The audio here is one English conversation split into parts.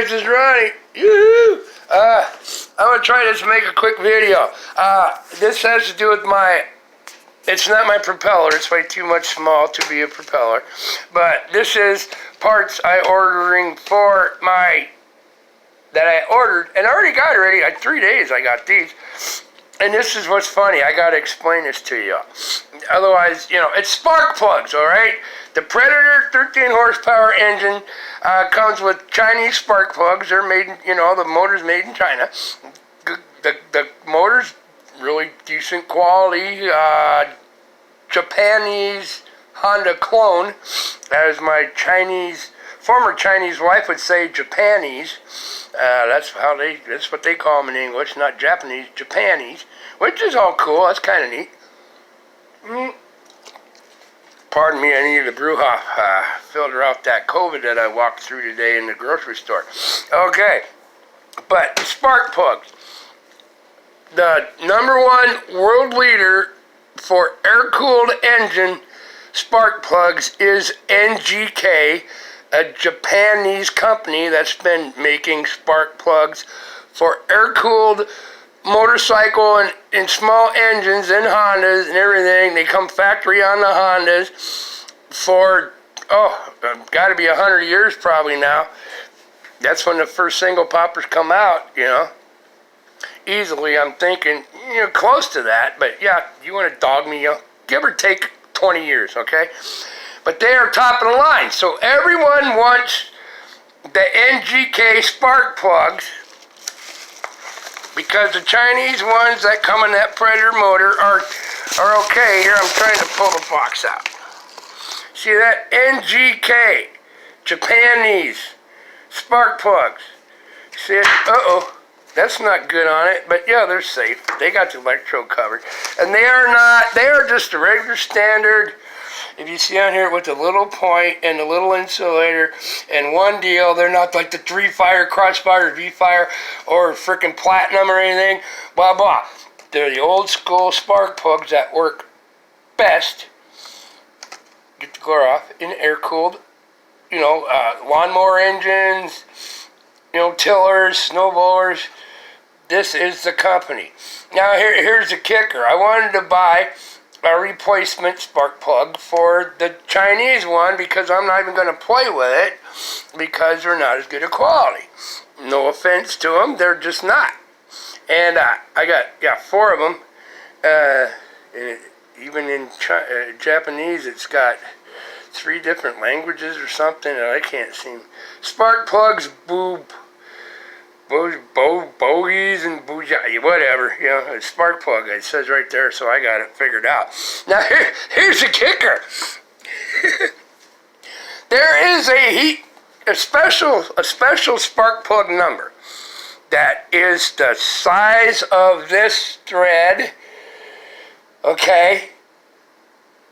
guys, it's Ronnie. Yoo-hoo! I'm going to try to make a quick video. This has to do with it's not my propeller. It's way too much small to be a propeller. But this is parts that I ordered, and I already got it ready. Like 3 days I got these. And this is what's funny. I got to explain this to you. Otherwise, it's spark plugs, all right? The Predator 13 horsepower engine comes with Chinese spark plugs. They're made, the motor's made in China. The motor's really decent quality. Japanese Honda clone, as my former Chinese wife would say, Japanese. That's what they call them in English, not Japanese, Japanese, which is all cool. That's kind of neat. Pardon me, I needed a Brewhoff filter out that COVID that I walked through today in the grocery store. Okay, but spark plugs. The #1 world leader for air-cooled engine spark plugs is NGK, a Japanese company that's been making spark plugs for air-cooled motorcycle and small engines and Hondas and everything. They come factory on the Hondas for, got to be 100 years probably now. That's when the first single poppers come out, Easily, I'm thinking, close to that. But yeah, you want to dog me, give or take 20 years, okay? But they are top of the line. So everyone wants the NGK spark plugs because the Chinese ones that come in that Predator motor are okay. Here, I'm trying to pull the box out. See that? NGK, Japanese spark plugs. See it? That's not good on it, but yeah, they're safe. They got the electrode covered. And they are just a regular standard, if you see on here with the little point and the little insulator and one deal. They're not like the 3-fire, Crossfire, V-fire, or freaking Platinum or anything, blah, blah. They're the old school spark plugs that work best. Get the glare off, in air-cooled, lawnmower engines, tillers, snowblowers. This is the company. Now here's the kicker. I wanted to buy a replacement spark plug for the Chinese one because I'm not even going to play with it because they're not as good a quality. No offense to them, they're just not. And I got 4 of them. Even in Japanese, it's got 3 different languages or something that I can't seem. Spark plugs, bogies and bougie, whatever, a spark plug. It says right there, so I got it figured out. Now here's the kicker. There is a special spark plug number that is the size of this thread. Okay,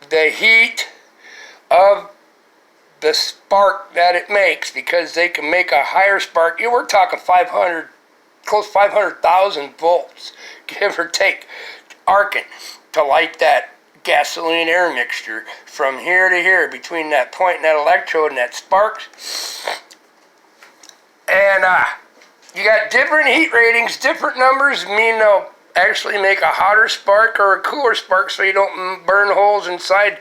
the heat of the spark that it makes, because they can make a higher spark. We're talking 500,000 volts, give or take, arcing to light that gasoline air mixture from here to here between that point and that electrode and that sparks. And you got different heat ratings, different numbers mean they'll actually make a hotter spark or a cooler spark, so you don't burn holes inside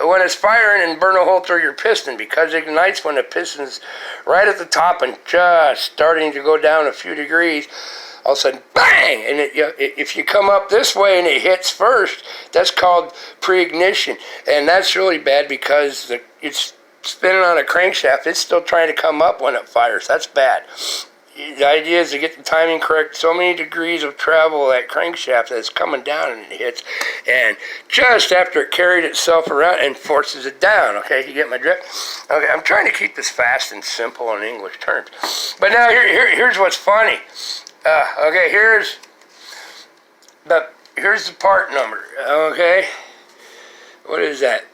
when it's firing and burn a hole through your piston, because it ignites when the piston's right at the top and just starting to go down a few degrees. All of a sudden, bang! And if you come up this way and it hits first, that's called pre-ignition. And that's really bad because it's spinning on a crankshaft. It's still trying to come up when it fires. That's bad. The idea is to get the timing correct. So many degrees of travel, that crankshaft that's coming down and it hits. And just after it carried itself around and forces it down. Okay, you get my drift? Okay, I'm trying to keep this fast and simple in English terms. But now here's what's funny. Okay, here's the part number. Okay, what is that?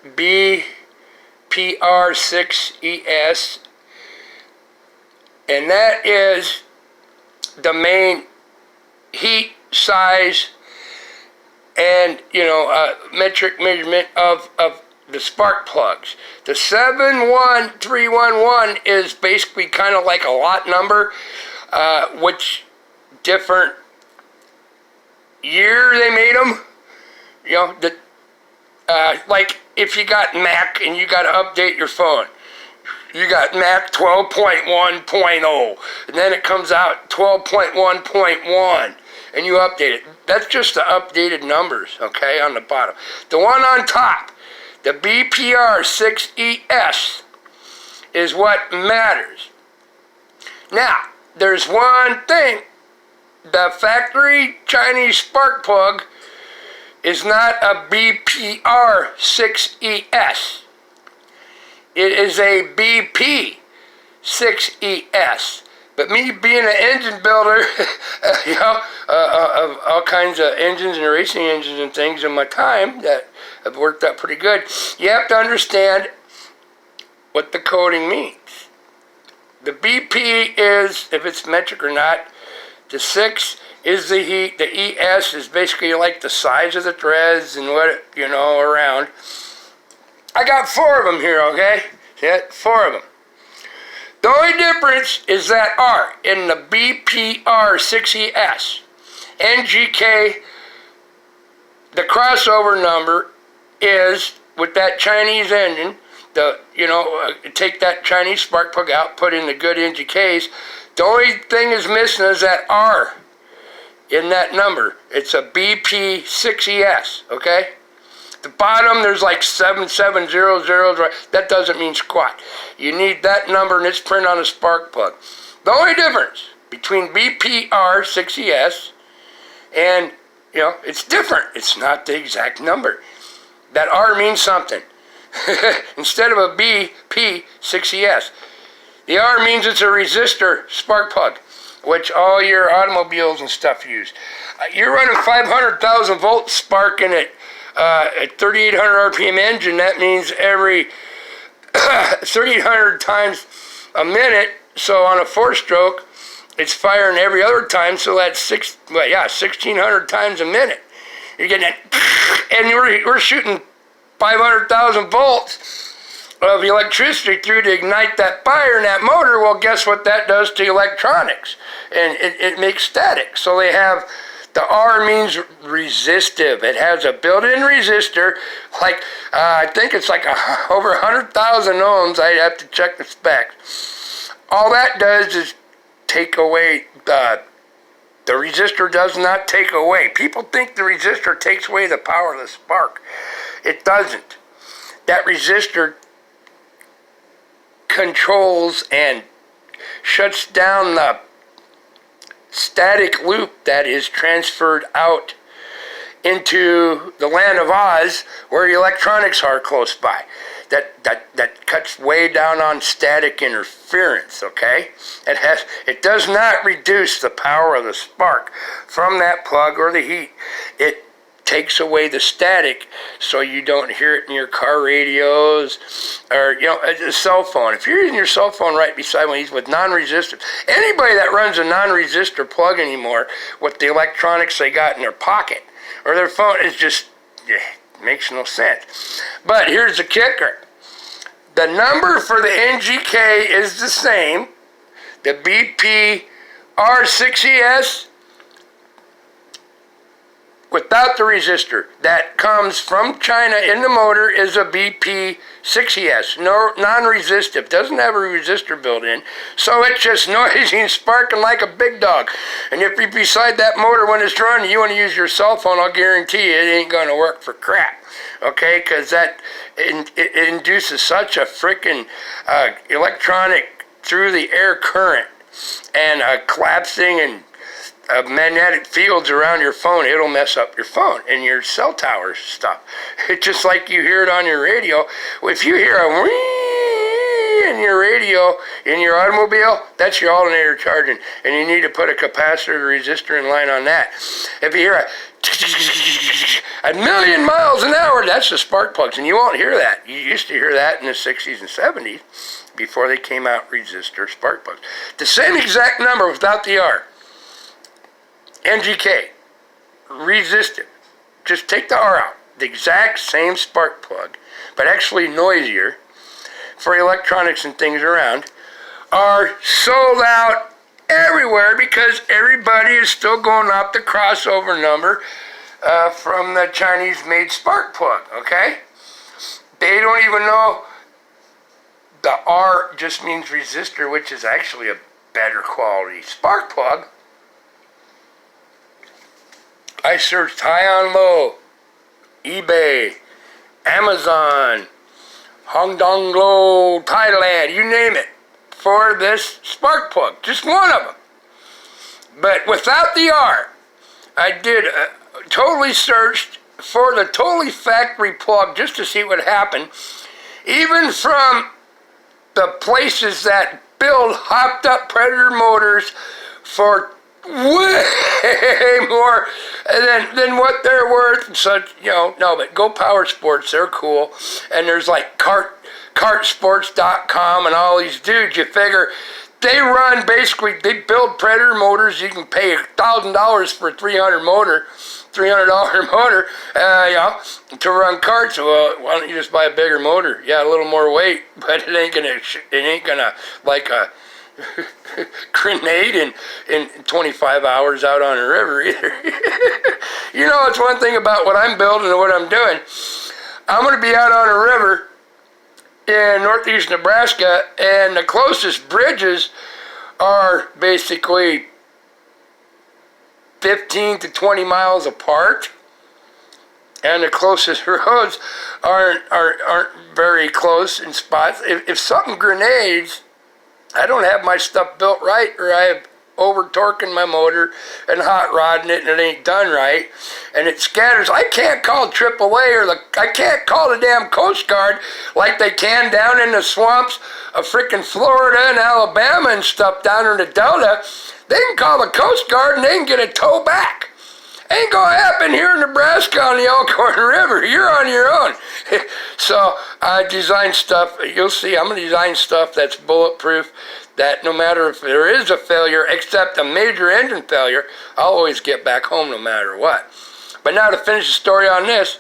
BPR6ES. And that is the main heat, size, and metric measurement of the spark plugs. The 71311 is basically kind of like a lot number, which different year they made them. You know, like if you got Mac and you got to update your phone, you got Mac 12.1.0, and then it comes out 12.1.1, and you update it. That's just the updated numbers, okay, on the bottom. The one on top, the BPR6ES, is what matters. Now, there's one thing. The factory Chinese spark plug is not a BPR6ES. It is a BP6ES. But me being an engine builder, you know, of all kinds of engines and racing engines and things in my time that have worked out pretty good, you have to understand what the coding means. The BP is, if it's metric or not, the 6 is the heat, the ES is basically like the size of the threads and what, you know, around. I got 4 of them here, okay? Yeah, 4 of them. The only difference is that R in the BPR6ES. NGK, the crossover number is, with that Chinese engine, take that Chinese spark plug out, put in the good NGKs. The only thing is missing is that R in that number. It's a BP6ES, okay? The bottom, there's like 7700. That doesn't mean squat. You need that number and it's printed on a spark plug. The only difference between BPR6ES and, you know, it's different. It's not the exact number. That R means something. Instead of a BP6ES. The R means it's a resistor spark plug, which all your automobiles and stuff use. You're running 500,000 volt spark in it at 3,800 RPM engine. That means every 3,800 times a minute. So on a 4-stroke, it's firing every other time. So that's 1,600 times a minute. You're getting it, and we're shooting 500,000 volts of electricity through to ignite that fire in that motor. Well, guess what that does to electronics? And it makes static. So they have, the R means resistive. It has a built-in resistor, like I think it's like over 100,000 ohms. I have to check the specs. All that does is take away, the resistor does not take away. People think the resistor takes away the power of the spark. It doesn't. That resistor controls and shuts down the static loop that is transferred out into the land of Oz, where electronics are close by. That cuts way down on static interference, okay? It does not reduce the power of the spark from that plug or the heat. It takes away the static so you don't hear it in your car radios or, you know, a cell phone. If you're using your cell phone right beside one of these with non-resistive, anybody that runs a non-resistor plug anymore with the electronics they got in their pocket or their phone, is just, makes no sense. But here's the kicker. The number for the NGK is the same. The BPR6ES without the resistor that comes from China in the motor is a BP6ES, non-resistive, doesn't have a resistor built in, so it's just noisy and sparking like a big dog. And if you're beside that motor when it's running, you want to use your cell phone, I'll guarantee you it ain't going to work for crap, okay? Because it induces such a freaking electronic through the air current and collapsing and magnetic fields around your phone. It'll mess up your phone and your cell tower stuff. It's just like you hear it on your radio. If you hear a whee in your radio in your automobile, that's your alternator charging, and you need to put a capacitor or resistor in line on that. If you hear a million miles an hour, that's the spark plugs, and you won't hear that. You used to hear that in the 60s and 70s before they came out resistor spark plugs. The same exact number without the R. NGK, resistive. Just take the R out. the exact same spark plug, but actually noisier for electronics and things around, are sold out everywhere because everybody is still going off the crossover number from the Chinese-made spark plug, okay? They don't even know the R just means resistor, which is actually a better quality spark plug. I searched high on low, eBay, Amazon, Hongdonglo, Thailand, you name it, for this spark plug. Just one of them. But without the R, I did totally searched for the totally factory plug just to see what happened. Even from the places that build hopped up Predator motors for way more than what they're worth and such, no, but Go Power Sports, they're cool. And there's like kartsports.com and all these dudes, you figure they run basically, they build Predator motors. You can pay $1,000 for a $300 motor, to run karts. Well, why don't you just buy a bigger motor? Yeah, a little more weight, but it ain't gonna like a grenade in 25 hours out on a river either. It's one thing about what I'm building and what I'm doing. I'm going to be out on a river in northeast Nebraska, and the closest bridges are basically 15 to 20 miles apart, and the closest roads aren't very close in spots. If something grenades, I don't have my stuff built right, or I have over-torquing my motor and hot rodding it, and it ain't done right, and it scatters. I can't call AAA I can't call the damn Coast Guard like they can down in the swamps of frickin' Florida and Alabama and stuff down in the Delta. They can call the Coast Guard and they can get a tow back. Ain't gonna happen here in Nebraska on the Elkhorn River. You're on your own. So I design stuff. You'll see, I'm gonna design stuff that's bulletproof, that no matter if there is a failure, except a major engine failure, I'll always get back home no matter what. But now to finish the story on this,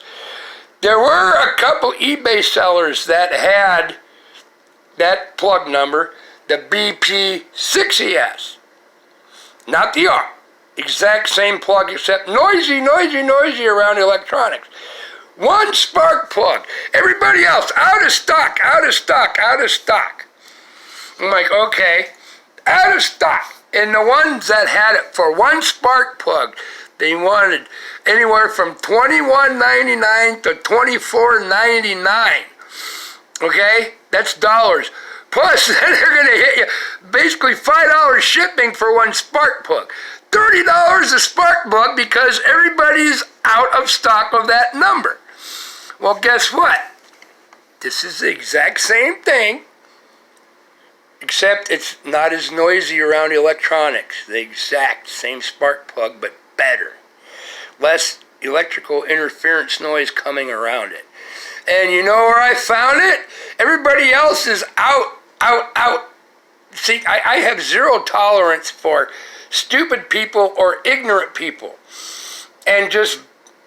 there were a couple eBay sellers that had that plug number, the BP60S, not the R. Exact same plug, except noisy around electronics. One spark plug. Everybody else, out of stock. I'm like, okay, out of stock. And the ones that had it for one spark plug, they wanted anywhere from $21.99 to $24.99. Okay? That's dollars. Plus, then they're going to hit you basically $5 shipping for one spark plug. $30 a spark plug because everybody's out of stock of that number. Well, guess what? This is the exact same thing, except it's not as noisy around electronics. The exact same spark plug, but better. Less electrical interference noise coming around it. And you know where I found it? Everybody else is out. See, I have zero tolerance for stupid people or ignorant people, and just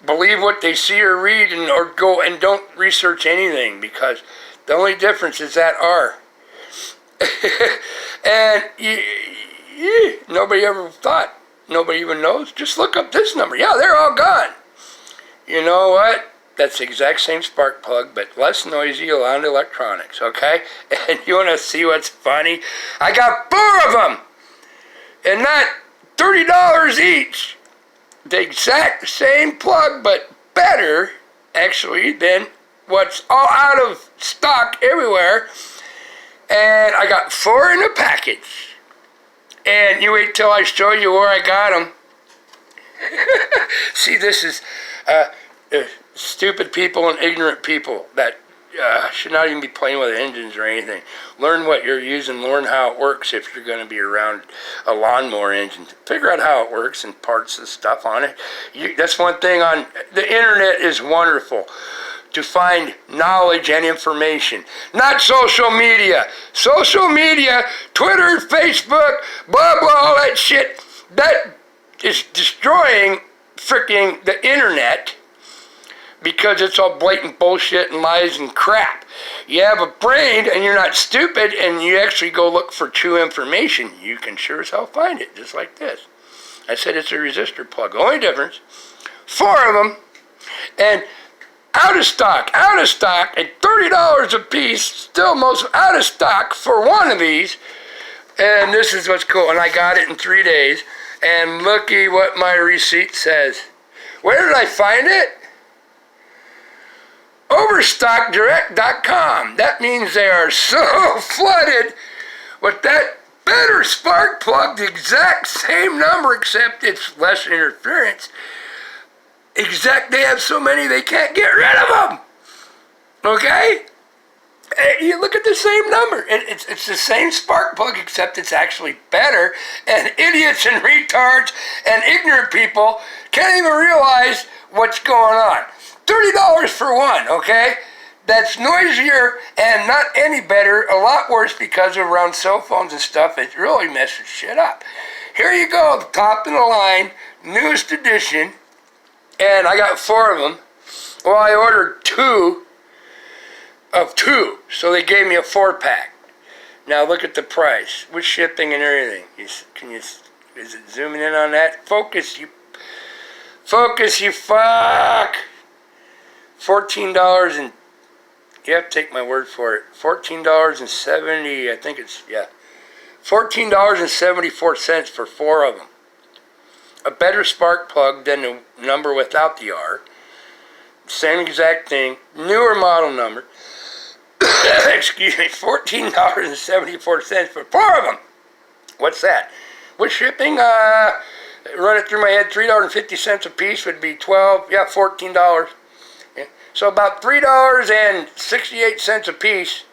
believe what they see or read, or go and don't research anything, because the only difference is that R. And nobody ever thought, nobody even knows. Just look up this number. Yeah, they're all gone. You know what? That's the exact same spark plug, but less noisy around electronics, okay? And you want to see what's funny? I got 4 of them, and not $30 each. The exact same plug, but better, actually, than what's all out of stock everywhere. And I got 4 in a package. And you wait till I show you where I got them. See, this is stupid people and ignorant people that should not even be playing with engines or anything. Learn what you're using, learn how it works if you're going to be around a lawnmower engine. Figure out how it works and parts of stuff on it. That's one thing on the internet is wonderful, to find knowledge and information. Not social media. Social media, Twitter, Facebook, blah, blah, all that shit, that is destroying freaking the internet. because it's all blatant bullshit and lies and crap. You have a brain and you're not stupid and you actually go look for true information, you can sure as hell find it, just like this. I said it's a resistor plug. The only difference, 4 of them, and out of stock, at $30 a piece, still most out of stock for one of these. And this is what's cool, and I got it in 3 days, and looky what my receipt says. Where did I find it? Overstockdirect.com. That means they are so flooded with that better spark plug, the exact same number, except it's less interference. They have so many they can't get rid of them. Okay? You look at the same number. It's the same spark plug, except it's actually better. And idiots and retards and ignorant people can't even realize what's going on. $30 for one, okay? That's noisier and not any better, a lot worse because of around cell phones and stuff. It really messes shit up. Here you go, top of the line, newest edition, and I got 4 of them. Well, I ordered 2 of 2, so they gave me a 4-pack. Now look at the price with shipping and everything. Is it zooming in on that? Focus, you fuck. $14 and you have to take my word for it. $14.70, I think it's, yeah. $14.74 for 4 of them. A better spark plug than the number without the R. Same exact thing. Newer model number. Excuse me, $14.74 for 4 of them. What's that? With shipping, run it through my head, $3.50 a piece would be $14. Yeah. So about $3.68 a piece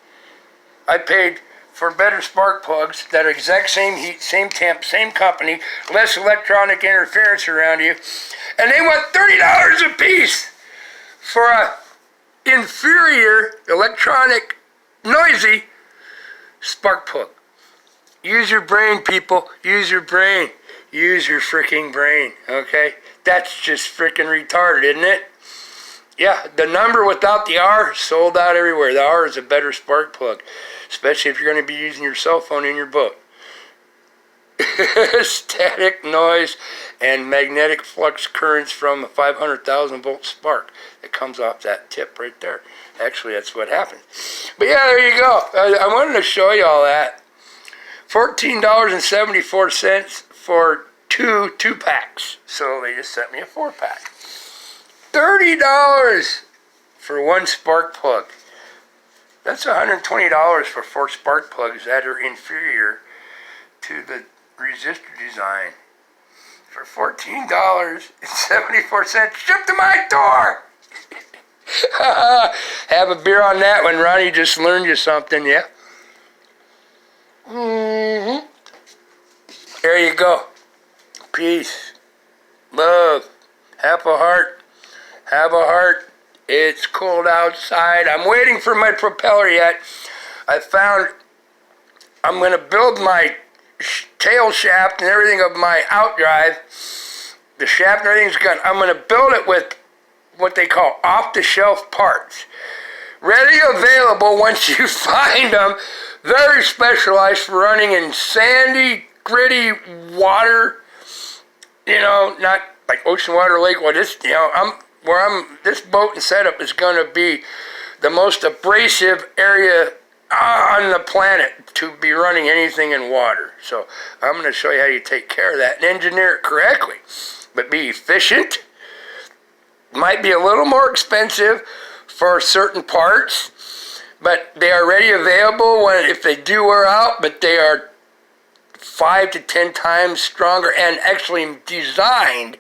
I paid for better spark plugs that are exact same heat, same temp, same company, less electronic interference around you. And they want $30 a piece for a inferior, electronic, noisy spark plug. Use your brain, people. Use your brain. Use your freaking brain, okay? That's just freaking retarded, isn't it? Yeah, the number without the R sold out everywhere. The R is a better spark plug, especially if you're going to be using your cell phone in your boat. Static noise and magnetic flux currents from a 500,000 volt spark that comes off that tip right there. Actually, that's what happens. But yeah, there you go. I wanted to show you all that. $14.74 for 2 2-packs. So they just sent me a 4-pack. $30 for 1 spark plug. That's $120 for 4 spark plugs that are inferior to the resistor design. For $14.74 shipped to my door. Have a beer on that one, Ronnie. Just learned you something, yeah? There you go. Peace. Love. Have a heart. Have a heart. It's cold outside. I'm waiting for my propeller yet. I'm going to build my tail shaft and everything of my outdrive. The shaft and everything's gone. I'm going to build it with what they call off-the-shelf parts. Ready, available once you find them. Very specialized for running in sandy, gritty water. You know, not like ocean water, lake water. This, you know, this boat and setup is going to be the most abrasive area on the planet to be running anything in water. So I'm going to show you how you take care of that and engineer it correctly. But be efficient. Might be a little more expensive for certain parts, but they are ready available if they do wear out, but they are 5 to 10 times stronger and actually designed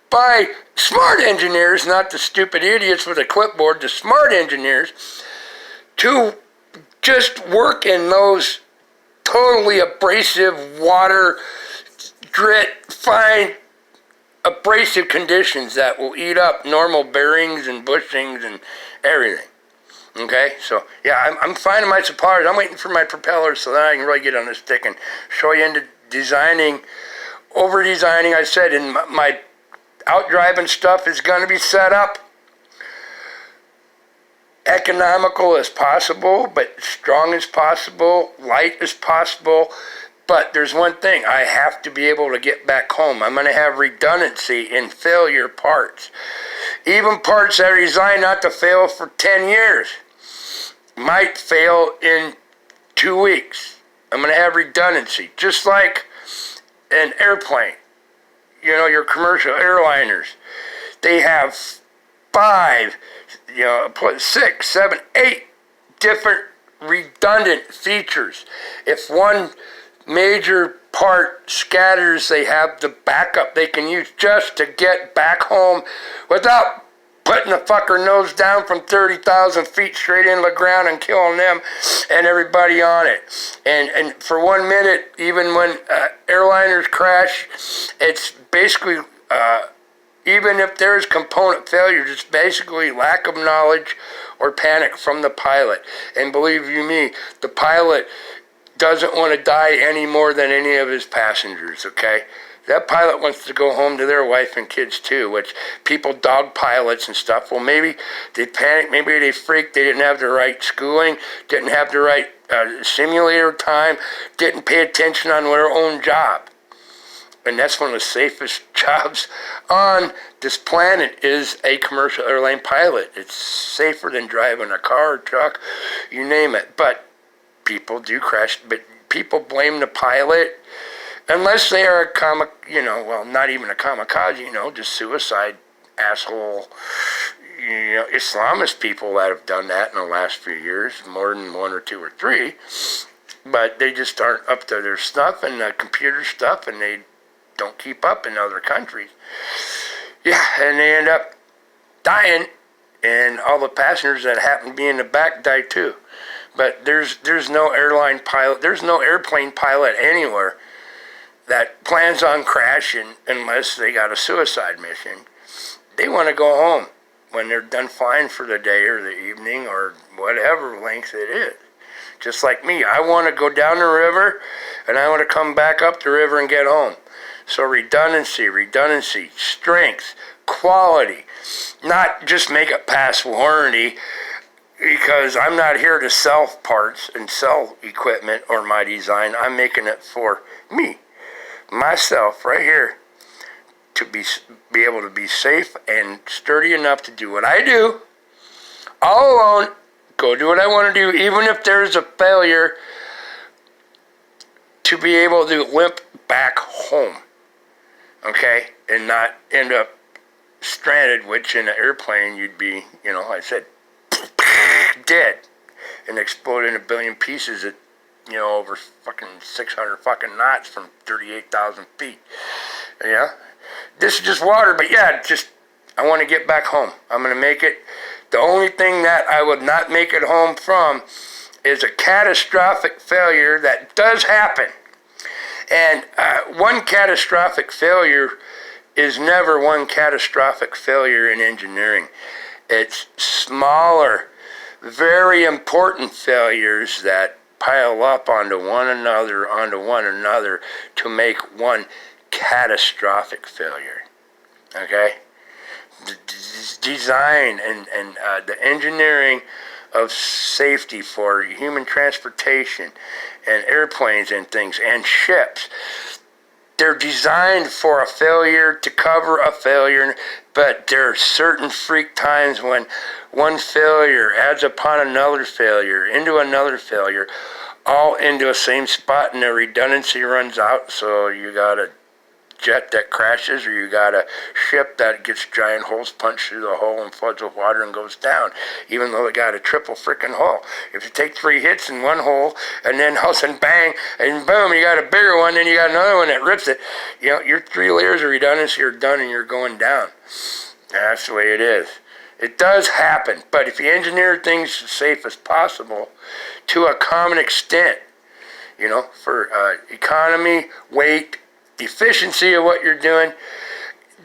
by smart engineers, not the stupid idiots with a clipboard, the smart engineers, to just work in those totally abrasive water, grit, fine, abrasive conditions that will eat up normal bearings and bushings and everything. Okay, so yeah, I'm finding my suppliers. I'm waiting for my propellers so that I can really get on this stick and show you into designing, over-designing. I said in my outdrive and stuff is going to be set up economical as possible, but strong as possible, light as possible. But there's one thing, I have to be able to get back home. I'm going to have redundancy in failure parts. Even parts that are designed not to fail for 10 years might fail in 2 weeks. I'm going to have redundancy, just like an airplane. You know, your commercial airliners, they have 5, 6, 7, 8 different redundant features. If one major part scatters, they have the backup they can use just to get back home without putting the fucker nose down from 30,000 feet straight into the ground and killing them and everybody on it. And for 1 minute, even when airliners crash, it's basically, even if there's component failures, it's basically lack of knowledge or panic from the pilot. And believe you me, the pilot doesn't want to die any more than any of his passengers, okay? That pilot wants to go home to their wife and kids too, which people dog pilots and stuff. Well, maybe they panicked, maybe they freaked, they didn't have the right schooling, didn't have the right simulator time, didn't pay attention on their own job. And that's one of the safest jobs on this planet is a commercial airline pilot. It's safer than driving a car or truck, you name it. But people do crash, but people blame the pilot unless they are not even a kamikaze, just suicide asshole, Islamist people that have done that in the last few years, more than 1 or 2 or 3, but they just aren't up to their stuff and the computer stuff, and they don't keep up in other countries. Yeah, and they end up dying, and all the passengers that happen to be in the back die too. But there's no airline pilot, there's no airplane pilot anywhere that plans on crashing unless they got a suicide mission. They want to go home when they're done flying for the day or the evening or whatever length it is. Just like me, I want to go down the river and I want to come back up the river and get home. So redundancy, strength, quality, not just make it past warranty, because I'm not here to sell parts and sell equipment or my design. I'm making it for me, myself, right here, to be able to be safe and sturdy enough to do what I do, all alone, go do what I want to do, even if there's a failure, to be able to limp back home, okay, and not end up stranded, which in an airplane you'd be, I said, dead and explode in a billion pieces at, over fucking 600 fucking knots from 38,000 feet. Yeah, this is just water, but yeah, I want to get back home. I'm going to make it. The only thing that I would not make it home from is a catastrophic failure that does happen. And one catastrophic failure is never one catastrophic failure in engineering. It's smaller, very important failures that pile up onto one another to make one catastrophic failure. Okay? The design and the engineering of safety for human transportation and airplanes and things and ships, they're designed for a failure, to cover a failure, but there are certain freak times when one failure adds upon another failure, into another failure, all into a same spot, and the redundancy runs out, so you got a jet that crashes, or you got a ship that gets giant holes punched through the hull and floods with water and goes down, even though it got a triple freaking hull. If you take 3 hits in one hole, and then all of a sudden bang, and boom, you got a bigger one, then you got another one that rips it, your 3 layers of redundancy are done and you're going down. That's the way it is. It does happen, but if you engineer things as safe as possible to a common extent, for economy, weight, efficiency of what you're doing,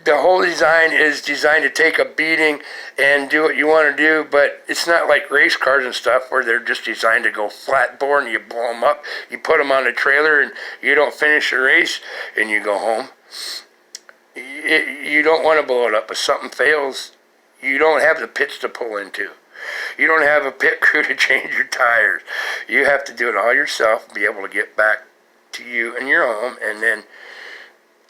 the whole design is designed to take a beating and do what you want to do, but it's not like race cars and stuff where they're just designed to go flat bore and you blow them up, you put them on a trailer and you don't finish the race and you go home. You don't want to blow it up. If something fails, you don't have the pitch to pull into. You don't have a pit crew to change your tires. You have to do it all yourself, be able to get back to you and your home, and then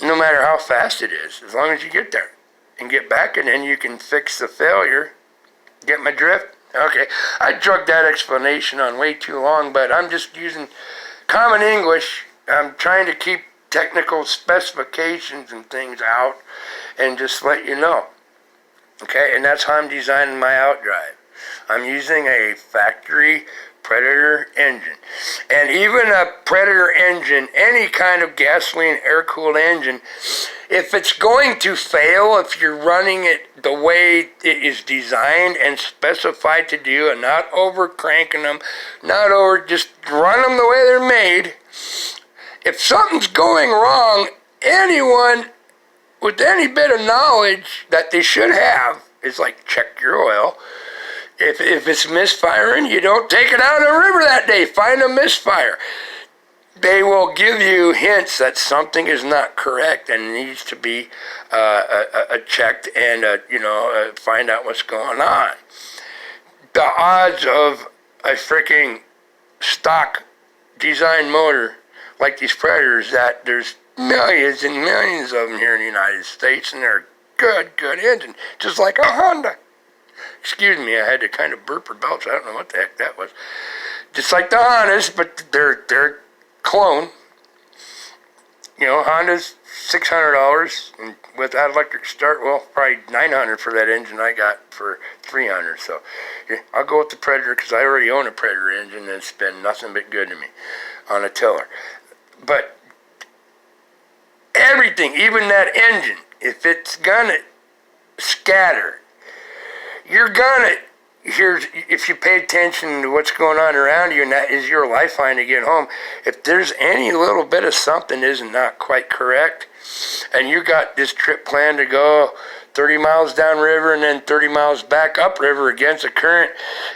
no matter how fast it is, as long as you get there and get back, and then you can fix the failure. Get my drift? Okay, I drug that explanation on way too long, but I'm just using common English. I'm trying to keep technical specifications and things out and just let you know. Okay, and that's how I'm designing my outdrive. I'm using a factory Predator engine. And even a Predator engine, any kind of gasoline air-cooled engine, if it's going to fail, if you're running it the way it is designed and specified to do, and not over cranking them, not over, just run them the way they're made, if something's going wrong, anyone with any bit of knowledge that they should have is like, check your oil. If it's misfiring, you don't take it out of the river that day. Find a misfire. They will give you hints that something is not correct and needs to be checked and find out what's going on. The odds of a freaking stock design motor like these Predators, that there's millions and millions of them here in the United States, and they're good engine, just like a Honda. Excuse me, I had to kind of burp or belch. I don't know what the heck that was. Just like the Hondas, but they're clone. You know, Honda's $600, and with that electric start, well, probably $900 for that engine I got for $300. So yeah, I'll go with the Predator because I already own a Predator engine that's been nothing but good to me on a tiller. But everything, even that engine, if it's gonna scatter, you're gonna, if you pay attention to what's going on around you, and that is your lifeline to get home, if there's any little bit of something is not quite correct, and you got this trip planned to go 30 miles downriver and then 30 miles back upriver against the current,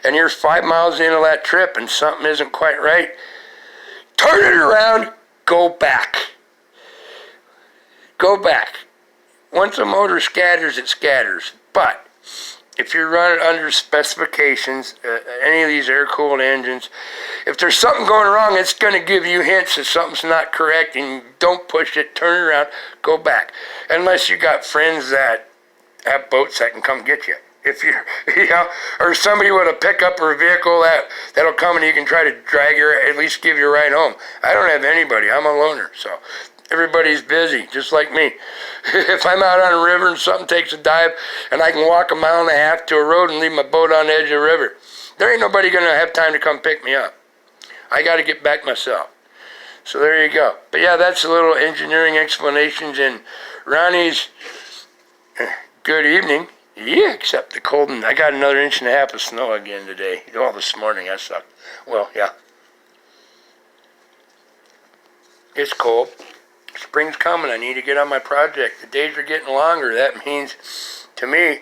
and you're 5 miles into that trip and something isn't quite right, turn it around, go back. Go back. Once a motor scatters, it scatters. But if you're running under specifications, any of these air-cooled engines, if there's something going wrong, it's going to give you hints that something's not correct, and don't push it, turn it around, go back. Unless you got friends that have boats that can come get you. If you're, or somebody with a pickup or a vehicle that'll come and you can try to drag her, at least give you a ride home. I don't have anybody. I'm a loner, so everybody's busy, just like me. If I'm out on a river and something takes a dive and I can walk 1.5 miles to a road and leave my boat on the edge of the river, there ain't nobody going to have time to come pick me up. I got to get back myself. So there you go. But yeah, that's a little engineering explanations in Ronnie's good evening. Yeah, except the cold, and I got another 1.5 inches of snow again today. Well, this morning, that sucked. Well, yeah. It's cold. Spring's coming. I need to get on my project. The days are getting longer. That means, to me,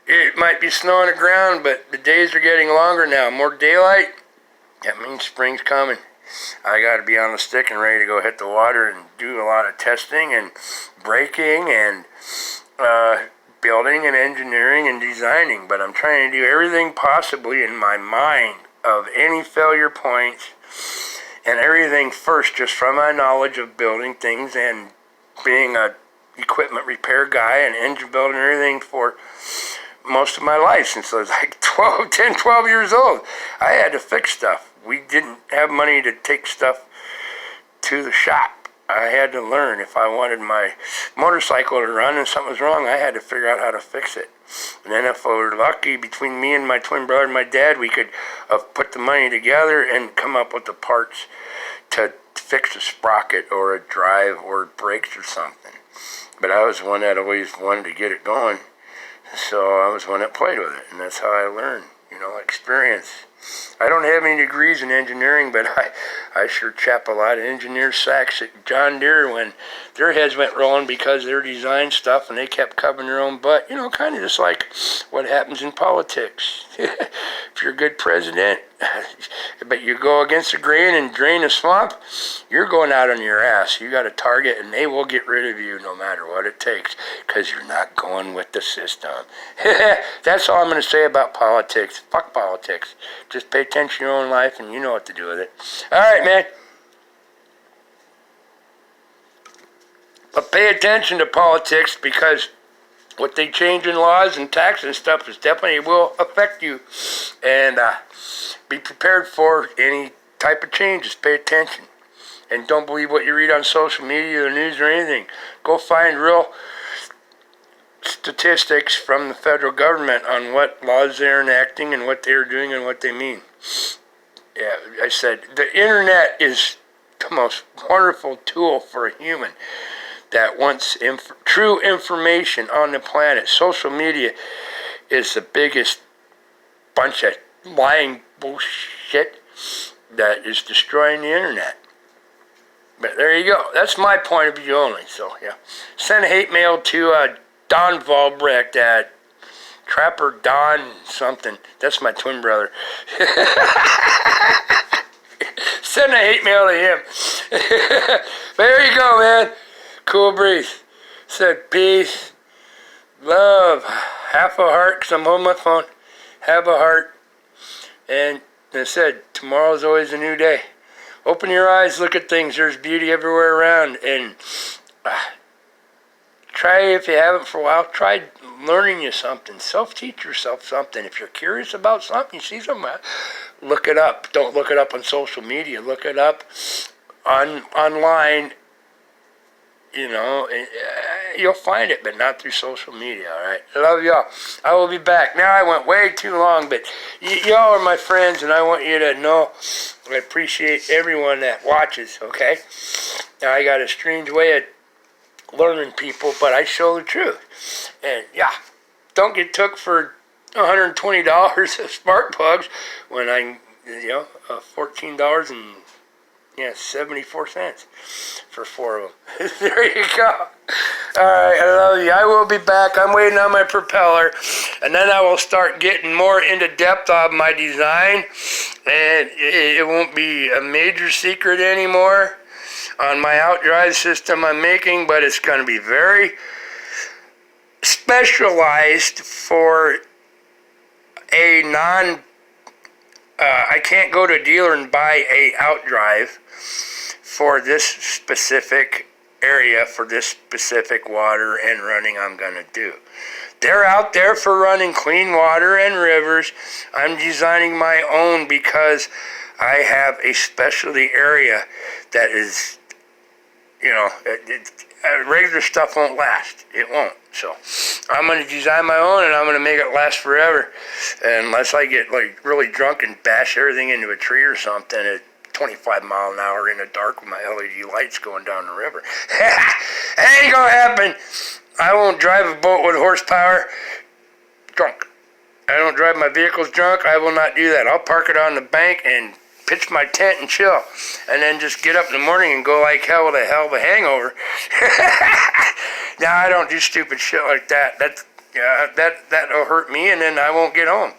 it might be snow on the ground, but the days are getting longer now. More daylight, that means spring's coming. I got to be on the stick and ready to go hit the water and do a lot of testing and braking and building and engineering and designing. But I'm trying to do everything possibly in my mind of any failure points and everything first, just from my knowledge of building things and being a equipment repair guy and engine building and everything for most of my life since I was like 12 years old. I had to fix stuff. We didn't have money to take stuff to the shop. I had to learn. If I wanted my motorcycle to run and something was wrong, I had to figure out how to fix it. And then if I were lucky, between me and my twin brother and my dad, we could put the money together and come up with the parts to fix a sprocket or a drive or brakes or something. But I was the one that always wanted to get it going, so I was the one that played with it, and that's how I learned, experience. I don't have any degrees in engineering, but I sure chap a lot of engineer sacks at John Deere when their heads went rolling because their design stuff and they kept covering their own butt. Kind of just like what happens in politics. If you're a good president, but you go against the grain and drain the swamp, you're going out on your ass. You got a target, and they will get rid of you no matter what it takes, because you're not going with the system. That's all I'm going to say about politics. Fuck politics. Just pay attention to your own life, and you know what to do with it. All right, man. But pay attention to politics, because what they change in laws and taxes and stuff is definitely will affect you. And be prepared for any type of changes. Pay attention. And don't believe what you read on social media or the news or anything. Go find real statistics from the federal government on what laws they're enacting and what they're doing and what they mean. Yeah, I said, the internet is the most wonderful tool for a human that wants true information on the planet. Social media is the biggest bunch of lying bullshit that is destroying the internet. But there you go. That's my point of view only. So, yeah. Send a hate mail to Don Valbrecht at Trapper Don something. That's my twin brother. Send a hate mail to him. There you go, man. Cool breeze. Said peace, love, half a heart, because I'm holding my phone. Have a heart. And I said, tomorrow's always a new day. Open your eyes, look at things. There's beauty everywhere around. And try, if you haven't for a while, try learning you something. Self-teach yourself something. If you're curious about something, you see something, look it up. Don't look it up on social media. Look it up online. You know, you'll find it, but not through social media, all right? I love y'all. I will be back. Now, I went way too long, but y'all are my friends, and I want you to know I appreciate everyone that watches, okay? Now, I got a strange way of learning people, but I show the truth. And, yeah, don't get took for $120 of spark plugs when I, $14 and... 74 cents for 4 of them. There you go. All right, I love you. I will be back. I'm waiting on my propeller, and then I will start getting more into depth of my design, and it won't be a major secret anymore on my outdrive system I'm making, but it's going to be very specialized for a I can't go to a dealer and buy a outdrive for this specific area, for this specific water and running I'm going to do. They're out there for running clean water and rivers. I'm designing my own because I have a specialty area that is, regular stuff won't last. It won't. So I'm going to design my own, and I'm going to make it last forever. Unless I get really drunk and bash everything into a tree or something at 25 mile an hour in the dark with my LED lights going down the river. It ain't going to happen. I won't drive a boat with horsepower drunk. I don't drive my vehicles drunk. I will not do that. I'll park it on the bank and pitch my tent and chill, and then just get up in the morning and go like hell with a hell of a hangover. Now, I don't do stupid shit like that. That'll hurt me, and then I won't get home.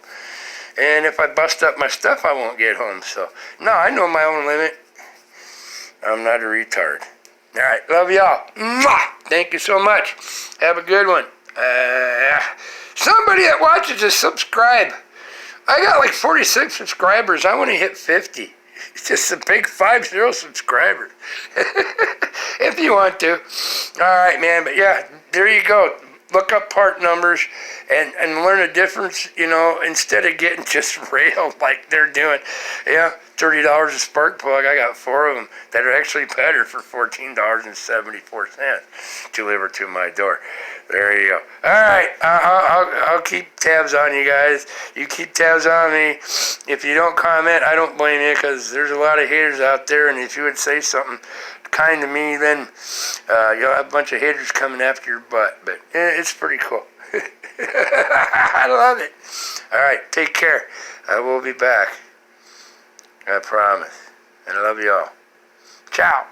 And if I bust up my stuff, I won't get home. So, no, I know my own limit. I'm not a retard. All right, love y'all. Mwah! Thank you so much. Have a good one. Somebody that watches just subscribe. I got 46 subscribers. I want to hit 50. It's just a big 50 subscribers. If you want to. All right, man. But yeah, there you go. Look up part numbers and learn the difference, instead of getting just railed like they're doing. Yeah, $30 a spark plug. I got 4 of them that are actually better for $14.74 delivered to my door. There you go. All right, I'll keep tabs on you guys. You keep tabs on me. If you don't comment, I don't blame you, because there's a lot of haters out there, and if you would say something kind to me, then you'll have a bunch of haters coming after your butt. But it's pretty cool. I love it. All right, take care. I will be back. I promise. And I love y'all. Ciao.